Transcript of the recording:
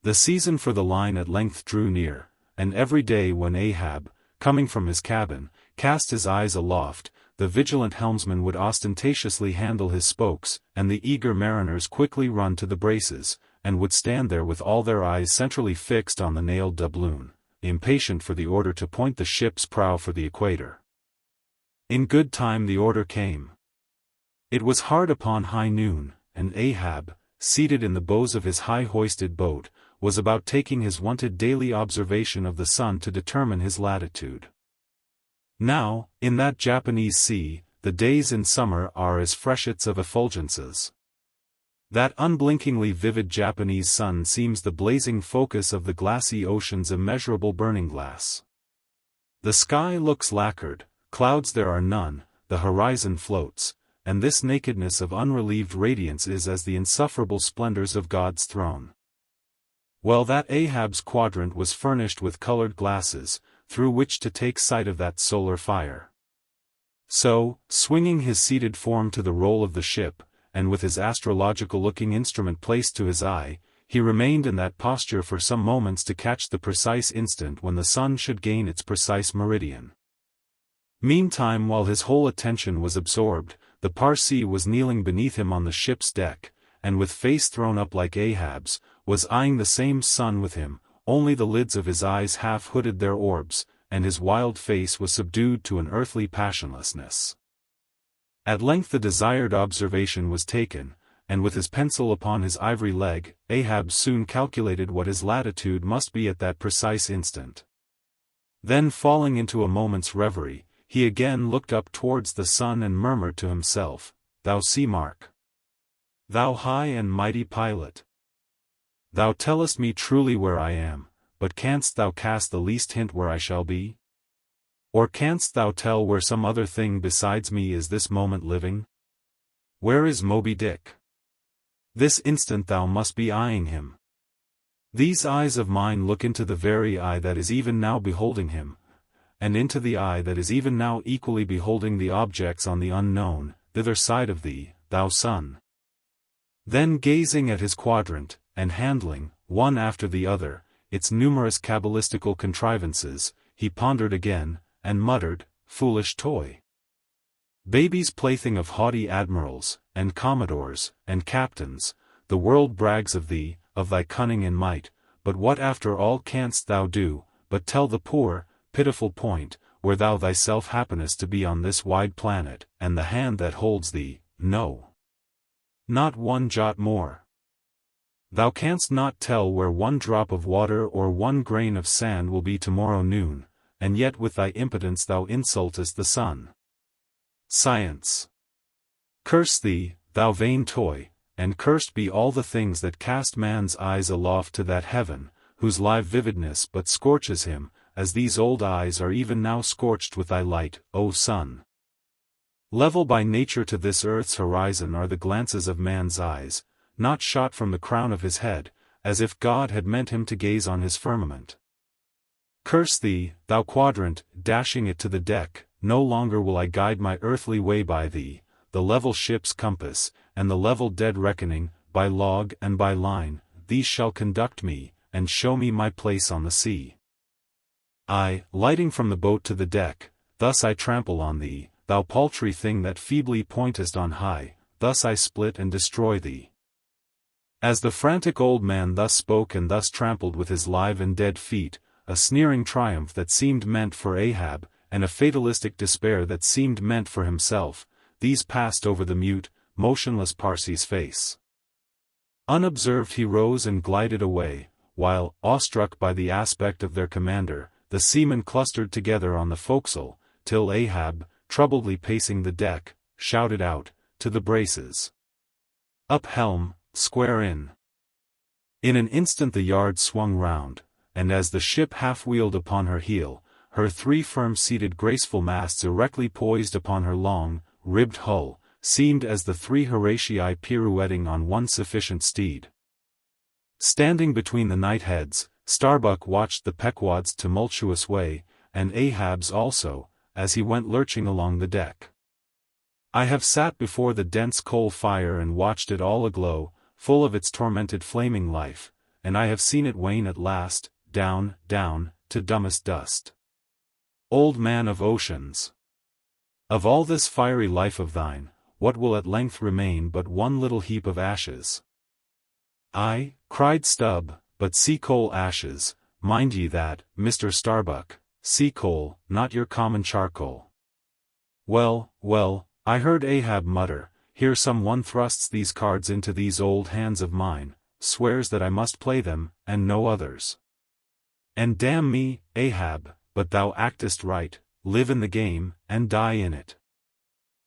The season for the line at length drew near, and every day when Ahab, coming from his cabin, cast his eyes aloft, the vigilant helmsman would ostentatiously handle his spokes, and the eager mariners quickly run to the braces, and would stand there with all their eyes centrally fixed on the nailed doubloon, impatient for the order to point the ship's prow for the equator. In good time the order came. It was hard upon high noon, and Ahab, seated in the bows of his high-hoisted boat, was about taking his wonted daily observation of the sun to determine his latitude. Now, in that Japanese sea, the days in summer are as freshets of effulgences. That unblinkingly vivid Japanese sun seems the blazing focus of the glassy ocean's immeasurable burning glass. The sky looks lacquered, clouds there are none, the horizon floats, and this nakedness of unrelieved radiance is as the insufferable splendors of God's throne. Well, that Ahab's quadrant was furnished with colored glasses, through which to take sight of that solar fire. So, swinging his seated form to the roll of the ship, and with his astrological-looking instrument placed to his eye, he remained in that posture for some moments to catch the precise instant when the sun should gain its precise meridian. Meantime, while his whole attention was absorbed, the Parsee was kneeling beneath him on the ship's deck, and with face thrown up like Ahab's, was eyeing the same sun with him, only the lids of his eyes half hooded their orbs, and his wild face was subdued to an earthly passionlessness. At length the desired observation was taken, and with his pencil upon his ivory leg, Ahab soon calculated what his latitude must be at that precise instant. Then falling into a moment's reverie, he again looked up towards the sun and murmured to himself, "Thou sea mark! Thou high and mighty pilot! Thou tellest me truly where I am, but canst thou cast the least hint where I shall be? Or canst thou tell where some other thing besides me is this moment living? Where is Moby Dick? This instant thou must be eyeing him. These eyes of mine look into the very eye that is even now beholding him, and into the eye that is even now equally beholding the objects on the unknown, thither side of thee, thou sun." Then gazing at his quadrant, and handling, one after the other, its numerous cabalistical contrivances, he pondered again, and muttered, "Foolish toy! Baby's plaything of haughty admirals, and commodores, and captains, the world brags of thee, of thy cunning and might, but what after all canst thou do, but tell the poor, pitiful point, where thou thyself happenest to be on this wide planet, and the hand that holds thee, no, not one jot more. Thou canst not tell where one drop of water or one grain of sand will be tomorrow noon, and yet with thy impotence thou insultest the sun. Science! Curse thee, thou vain toy, and cursed be all the things that cast man's eyes aloft to that heaven, whose live vividness but scorches him, as these old eyes are even now scorched with thy light, O sun. Level by nature to this earth's horizon are the glances of man's eyes, not shot from the crown of his head, as if God had meant him to gaze on his firmament. Curse thee, thou quadrant, dashing it to the deck, no longer will I guide my earthly way by thee, the level ship's compass, and the level dead reckoning, by log and by line, these shall conduct me, and show me my place on the sea. I, lighting from the boat to the deck, thus I trample on thee, thou paltry thing that feebly pointest on high, thus I split and destroy thee." As the frantic old man thus spoke and thus trampled with his live and dead feet, a sneering triumph that seemed meant for Ahab, and a fatalistic despair that seemed meant for himself, these passed over the mute, motionless Parsee's face. Unobserved he rose and glided away, while, awestruck by the aspect of their commander, the seamen clustered together on the forecastle, till Ahab, troubledly pacing the deck, shouted out, "To the braces! Up helm, square in!" In an instant the yard swung round, and as the ship half-wheeled upon her heel, her three firm-seated graceful masts erectly poised upon her long, ribbed hull, seemed as the three Horatii pirouetting on one sufficient steed. Standing between the knight-heads, Starbuck watched the Pequod's tumultuous way, and Ahab's also, as he went lurching along the deck. I have sat before the dense coal fire and watched it all aglow, full of its tormented flaming life, and I have seen it wane at last, down, down, to dumbest dust. Old man of oceans! Of all this fiery life of thine, what will at length remain but one little heap of ashes? Aye, cried Stubb, but sea-coal ashes, mind ye that, Mr. Starbuck, sea-coal, not your common charcoal. Well, well, I heard Ahab mutter, here some one thrusts these cards into these old hands of mine, swears that I must play them, and no others. And damn me, Ahab, but thou actest right, live in the game, and die in it.